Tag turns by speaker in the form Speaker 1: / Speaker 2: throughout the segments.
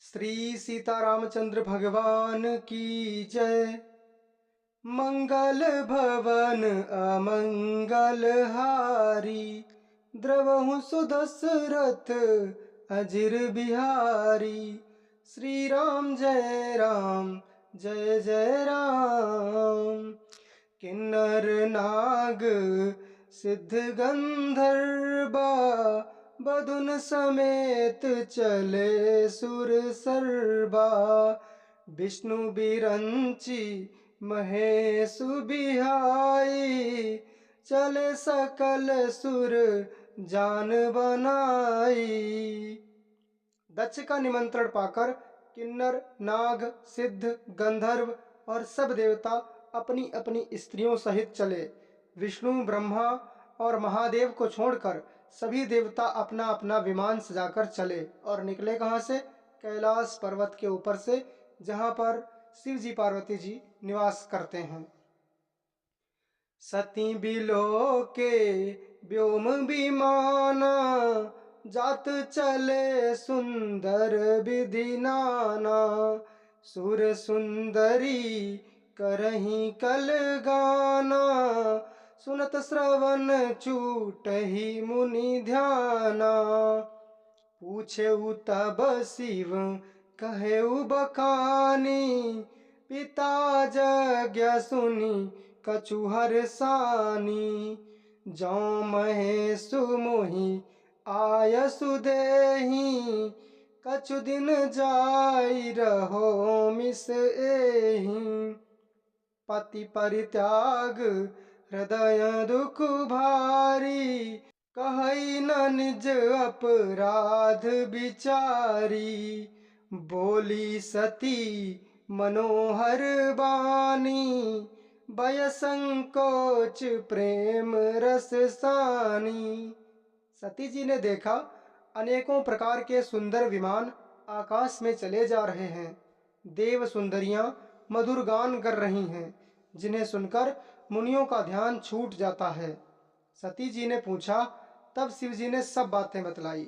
Speaker 1: श्री सीतारामचंद्र भगवान की जय। मंगल भवन अमंगल हारी, द्रवहु सुदशरथ अजिर बिहारी। श्री राम जय जय राम। किन्नर नाग सिद्ध गंधर्वा, बदुन समेत चले सुर सर्वा। विष्णु बिरंची महेश बिहाई, चले सकल सुर जान बनाई। दक्ष का निमंत्रण पाकर किन्नर नाग सिद्ध गंधर्व और सब देवता अपनी अपनी स्त्रियों सहित चले। विष्णु ब्रह्मा और महादेव को छोड़कर सभी देवता अपना अपना विमान सजाकर चले और निकले कहाँ से? कैलाश पर्वत के ऊपर से, जहाँ पर शिव जी पार्वती जी निवास करते हैं। सती बिलो के व्योम विमाना, जात चले सुंदर विधि नाना। सुर सुंदरी करही कल गाना, सुनत श्रवण छूटहि मुनि ध्याना। पूछे तब शिव कहे बखानी, पिता यज्ञ सुनी कछु हर्षानी। जौ महेश मोहि आयसु देहि, कछु दिन जाई रहो मिस एहि। पति परित्याग हृदय दुख भारी, कहई न निज अपराध बिचारी। बोली सती मनोहर बानी, भय संकोच प्रेम रस सानी। सती जी ने देखा अनेकों प्रकार के सुंदर विमान आकाश में चले जा रहे हैं। देव सुंदरियां मधुर गान कर रही हैं, जिन्हें सुनकर मुनियों का ध्यान छूट जाता है। सती जी ने पूछा, तब शिव जी ने सब बातें बतलाई।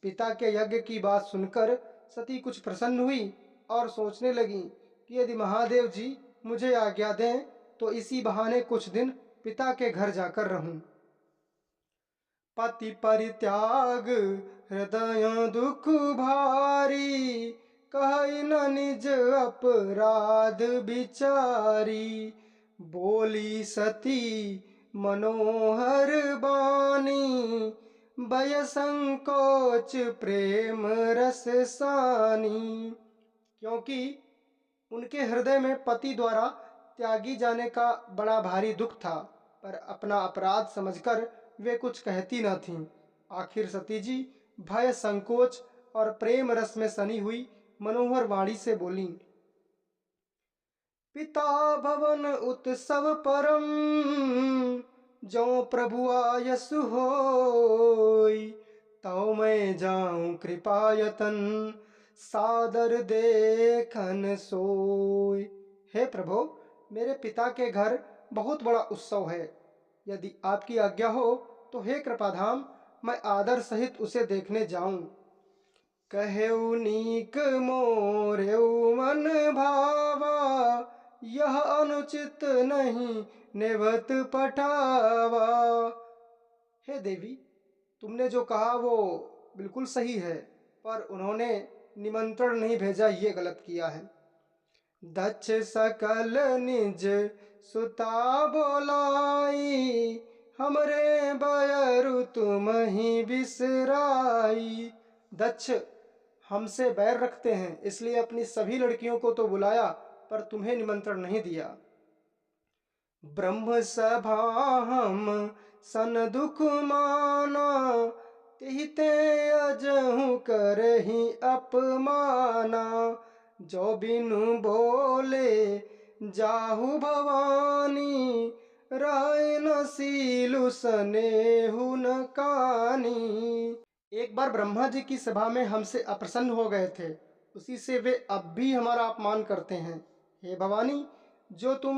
Speaker 1: पिता के यज्ञ की बात सुनकर सती कुछ प्रसन्न हुई और सोचने लगी कि यदि महादेव जी मुझे आज्ञा दें तो इसी बहाने कुछ दिन पिता के घर जाकर रहूं। पति परित्याग हृदय दुख भारी, कहई न निज अपराध बिचारी। बोली सती मनोहर बानी, भय संकोच प्रेम रस सानी। क्योंकि उनके हृदय में पति द्वारा त्यागी जाने का बड़ा भारी दुख था, पर अपना अपराध समझकर वे कुछ कहती न थीं। आखिर सती जी भय संकोच और प्रेम रस में सनी हुई मनोहर वाणी से बोली, पिता भवन उत्सव परम, जो प्रभु आयसु होई। तौ मैं जाऊं कृपायतन, सादर देखन सोई। हे प्रभु, मेरे पिता के घर बहुत बड़ा उत्सव है। यदि आपकी आज्ञा हो तो हे कृपाधाम, मैं आदर सहित उसे देखने जाऊं। कहेउ नीक मोरेउ मन भावा, यह अनुचित नहीं नेवत पठावा। हे देवी, तुमने जो कहा वो बिल्कुल सही है, पर उन्होंने निमंत्रण नहीं भेजा, ये गलत किया है। दक्ष सकल निज सुता बोलाई, हमरे बयरु तुम ही बिसराई। दक्ष हमसे बैर रखते हैं, इसलिए अपनी सभी लड़कियों को तो बुलाया पर तुम्हें निमंत्रण नहीं दिया। ब्रह्म सभा हम सन दुख माना, तिहिते अजहु करहि अपमाना। जो बिनु बोले जाहु भवानी, राय न सीलु सनेहु न कानी। एक बार ब्रह्मा जी की सभा में हमसे अप्रसन्न हो गए थे, उसी से वे अब भी हमारा अपमान करते हैं। हे भवानी, जो तुम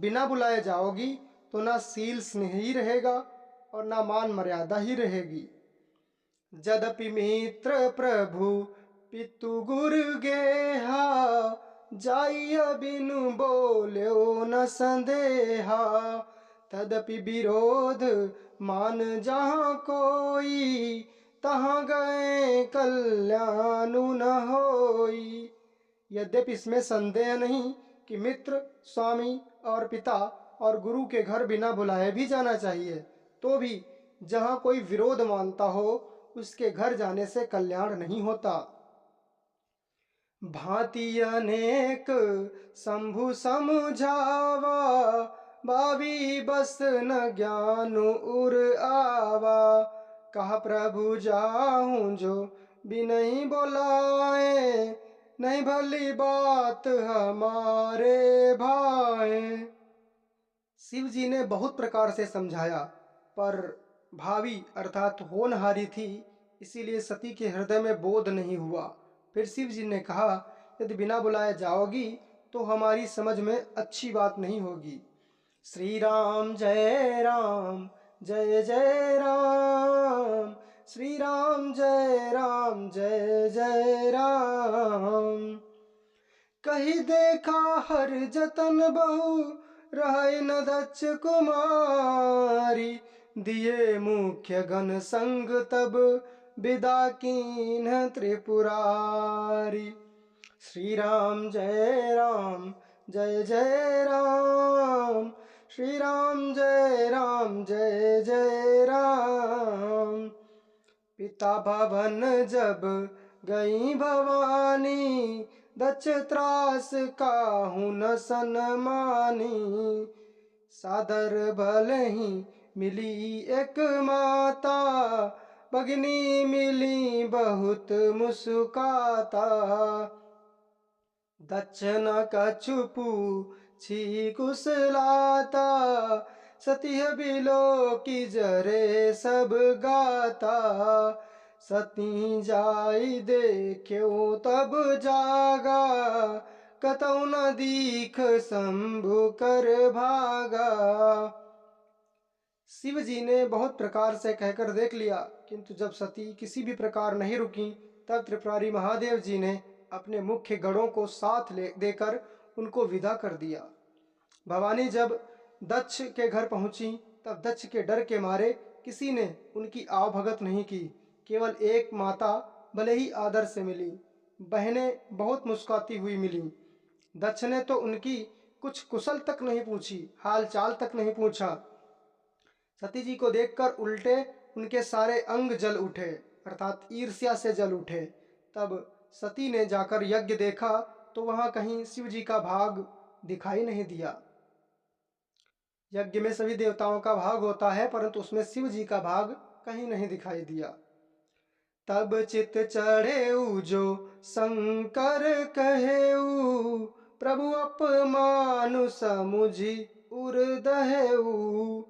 Speaker 1: बिना बुलाए जाओगी तो ना सील स्नेह ही रहेगा और ना मान मर्यादा ही रहेगी। जदपि मित्र प्रभु पितु गुरु गेहा, जाइय बिनु बोल्यो न संदेहा। तदपि विरोध मान जहाँ कोई, तहाँ गए कल्याण न होई। यद्यपि इसमें संदेह नहीं कि मित्र, स्वामी और पिता और गुरु के घर बिना बुलाए भी जाना चाहिए, तो भी जहाँ कोई विरोध मानता हो उसके घर जाने से कल्याण नहीं होता। भांति अनेक शंभु समझावा, भावी बस न ज्ञान उर आवा। कहा प्रभु जाहूं जो बिनहि बोलाए, नहीं भली बात हमारे भाए। शिव जी ने बहुत प्रकार से समझाया, पर भावी अर्थात होनहारी थी, इसीलिए सती के हृदय में बोध नहीं हुआ। फिर शिव जी ने कहा, यदि बिना बुलाए जाओगी तो हमारी समझ में अच्छी बात नहीं होगी। श्री राम जय राम, जय जय राम, श्री राम जय राम, जय जय राम। कही देखा हर जतन बहु, रहे न दक्ष कुमारी। दिए मुख्य गण संग तब, विदा कीन त्रिपुरारी। श्री राम जय राम, जय जय राम, श्री राम जय राम, जय जय राम। पिता भवन जब गई भवानी, दक्ष त्रास काहू न सनमानी। सादर भल ही मिली एक माता, भगिनी मिली बहुत मुस्काता। दक्ष न कछु पूछी कुशलाता, सती बिलो की जरे सब गाता। सती जाई देख्यो तब जागा, कतौ न दीख शंभु कर भागा। शिव जी ने बहुत प्रकार से कहकर देख लिया, किंतु जब सती किसी भी प्रकार नहीं रुकी, तब त्रिपुरारी महादेव जी ने अपने मुख्य गणों को साथ देकर उनको विदा कर दिया। भवानी जब दक्ष के घर पहुंची, तब दक्ष के डर के मारे किसी ने उनकी आवभगत नहीं की। केवल एक माता भले ही आदर से मिली, बहनें बहुत मुस्कुराती हुई मिली। दक्ष ने तो उनकी कुछ कुशल तक नहीं पूछी, हाल चाल तक नहीं पूछा। सती जी को देखकर उल्टे उनके सारे अंग जल उठे, अर्थात ईर्ष्या से जल उठे। तब सती ने जाकर यज्ञ देखा तो वहां कहीं शिव जी का भाग दिखाई नहीं दिया। यज्ञ में सभी देवताओं का भाग होता है, परंतु उसमें शिव जी का भाग कहीं नहीं दिखाई दिया। तब चित चढ़ेऊ जो शंकर कहेऊ, प्रभु अपमानु समुझी उर दहेऊ।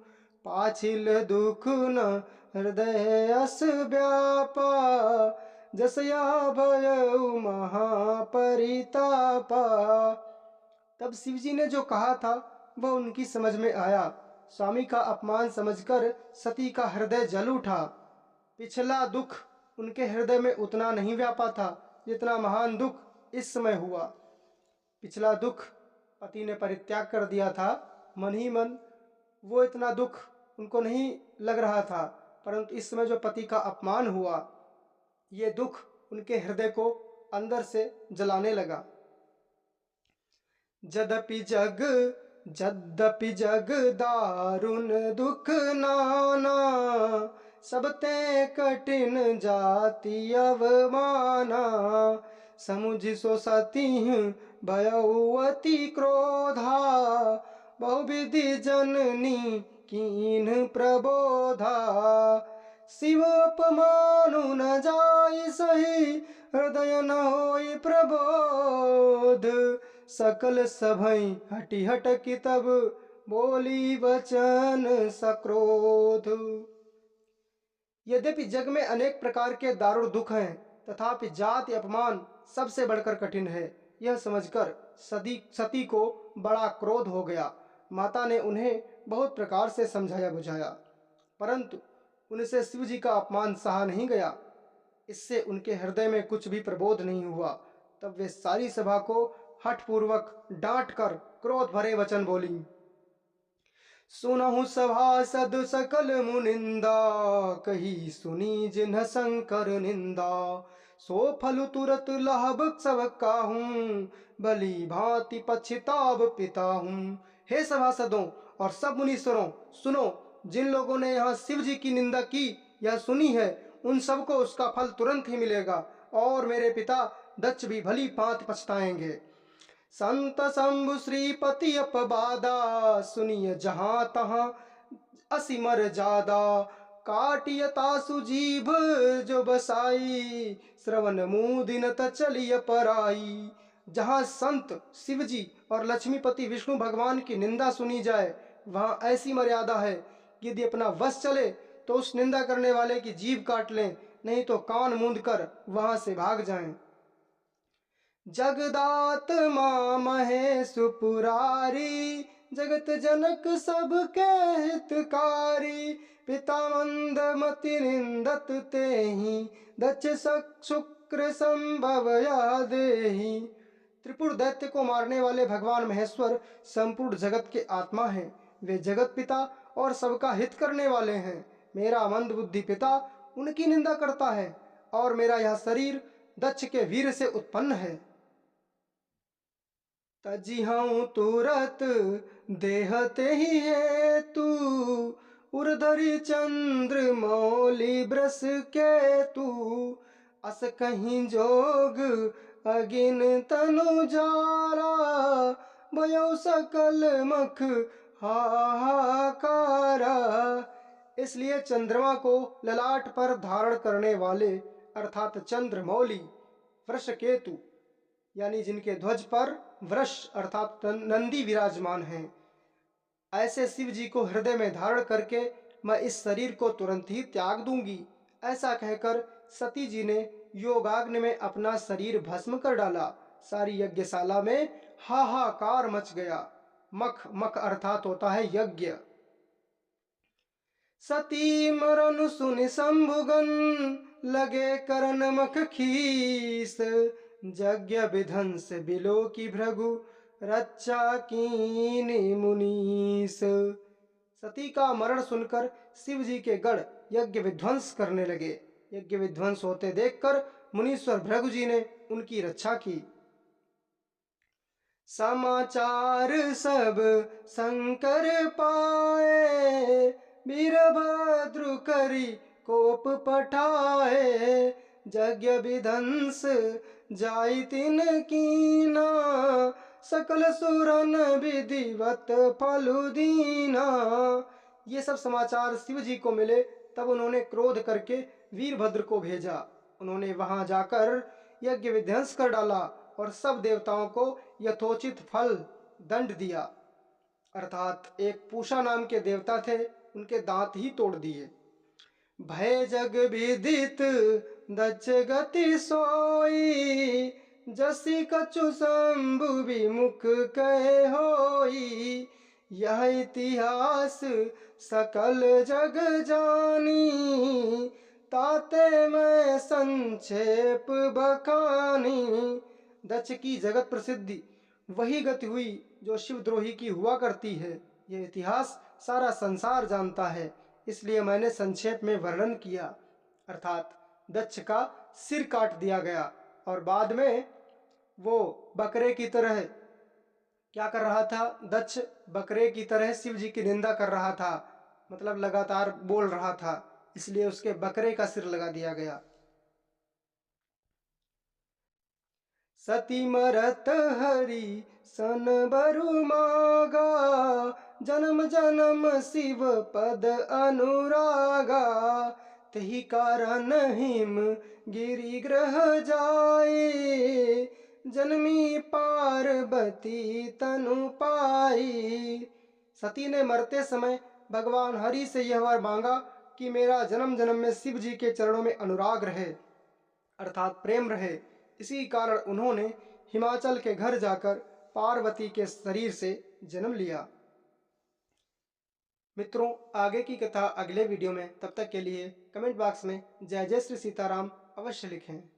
Speaker 1: पाछिल दुख न हृदय अस व्यापा, जसया भयऊ महापरितापा। तब शिव जी ने जो कहा था वह उनकी समझ में आया। स्वामी का अपमान समझकर सती का हृदय जल उठा। पिछला दुख उनके हृदय में उतना नहीं व्यापा था जितना महान दुख इस समय हुआ। पिछला दुख पति ने परित्याग कर दिया था, मन ही मन वो इतना दुख उनको नहीं लग रहा था, परंतु इस समय जो पति का अपमान हुआ, ये दुख उनके हृदय को अंदर से जलाने लगा। जद्यपि जग दारुण दुख नाना, सबते कठिन जाति अवमाना। समुझ सो सती भयवती क्रोधा, बहुविधि जननी कीन प्रबोधा। शिव अपमानु न जाय सही, हृदय न होई प्रबोध। सकल सभई हटि हटकी तब, बोली वचन सक्रोध। यद्यपि जग में अनेक प्रकार के दारुण दुख हैं, तथापि जाति अपमान सबसे बढ़कर कठिन है। यह समझकर सती को बड़ा क्रोध हो गया। माता ने उन्हें बहुत प्रकार से समझाया बुझाया, परंतु उनसे शिव जी का अपमान सहा नहीं गया। इससे उनके हृदय में कुछ भी प्रबोध नहीं हुआ। तब वे सारी सभा को हठपूर्वक डांट कर क्रोध भरे वचन बोली। सुनहु सभासद सकल मुनिंदा, कही सुनी जिन्ह शंकर निंदा। सो फल तुरत लाभ सब काहूं, भली भांति पछताब पिता हूं। हे सभासदों और सब मुनीश्वरों, सुनो, जिन लोगों ने यहाँ शिव जी की निंदा की या सुनी है, उन सबको उसका फल तुरंत ही मिलेगा, और मेरे पिता दक्ष भी भली भांति पछताएंगे। संत शंभु श्रीपति अपबादा, सुनिय जहां तहां असिमर जादा। काटियता सुजीभ जो बसाई, श्रवण मुदिनत चलिय पराई। जहां संत शिव जी और लक्ष्मीपति विष्णु भगवान की निंदा सुनी जाए, वहां ऐसी मर्यादा है कि यदि अपना वश चले तो उस निंदा करने वाले की जीभ काट लें, नहीं तो कान मूंद कर वहां से भाग जाएं। जगदात माँ महेश पुरारी, जगत जनक सबके हितकारी। पिता मंद मति निंदत तेहि, दक्ष शुक्र संभव या देहि। त्रिपुर दैत्य को मारने वाले भगवान महेश्वर संपूर्ण जगत के आत्मा हैं। वे जगत पिता और सबका हित करने वाले हैं। मेरा मंद बुद्धि पिता उनकी निंदा करता है, और मेरा यह शरीर दक्ष के वीर से उत्पन्न है। तजिहऊँ तुरत देहते ही है तू, उर्धरी चंद्र मौली ब्रस के तू। अस कहीं जोग अगिन तनु जारा, भयो सकल मख हाहाकारा। इसलिए चंद्रमा को ललाट पर धारण करने वाले अर्थात चंद्रमौली, वृषकेतु यानी जिनके ध्वज पर वृष अर्थात नंदी विराजमान हैं, ऐसे शिव जी को हृदय में धारण करके मैं इस शरीर को तुरंत ही त्याग दूंगी। ऐसा कहकर सती जी ने योगाग्नि में अपना शरीर भस्म कर डाला। सारी यज्ञशाला में हाहाकार मच गया। मख मख अर्थात होता है यज्ञ। सती मरन सुनि शंभुगन, लगे करन मख खीस। यज्ञ विध्वंस बिलो की भृगु, रक्षा कीनी मुनीस। सती का मरण सुनकर शिव जी के गण यज्ञ विध्वंस करने लगे। यज्ञ विध्वंस होते देखकर मुनीश्वर भृगु जी ने उनकी रक्षा की। समाचार सब शंकर पाए, वीरभद्र करी कोप पठाए। यज्ञ विध्वंस जाई तिन कीना, सकल सुरन विधिवत फलु दीना। ये सब समाचार शिव जी को मिले, तब उन्होंने क्रोध करके वीरभद्र को भेजा। उन्होंने वहां जाकर यज्ञ विध्वंस कर डाला और सब देवताओं को यथोचित फल दंड दिया। अर्थात एक पूषा नाम के देवता थे, उनके दांत ही तोड़ दिए। भय जग विदित दक्ष गति सोई, जसी कछु शंभु विमुख कहे होई। यह इतिहास सकल जग जानी, ताते मैं संक्षेप बखानी। दक्ष की जगत प्रसिद्धि वही गति हुई जो शिवद्रोही की हुआ करती है। यह इतिहास सारा संसार जानता है, इसलिए मैंने संक्षेप में वर्णन किया। अर्थात दक्ष का सिर काट दिया गया और बाद में वो बकरे की तरह क्या कर रहा था? दक्ष बकरे की तरह शिव जी की निंदा कर रहा था, मतलब लगातार बोल रहा था, इसलिए उसके बकरे का सिर लगा दिया गया। सती मरत हरि सन बरु मागा, जन्म जन्म शिव पद अनुरागा। तही कारण हिम गिरि ग्रह जाए, जन्मी पार्वती तनु पाई। सती ने मरते समय भगवान हरि से यह वर मांगा कि मेरा जन्म जन्म में शिव जी के चरणों में अनुराग रहे, अर्थात प्रेम रहे। इसी कारण उन्होंने हिमाचल के घर जाकर पार्वती के शरीर से जन्म लिया। मित्रों, आगे की कथा अगले वीडियो में। तब तक के लिए कमेंट बॉक्स में जय जय श्री सीताराम अवश्य लिखें।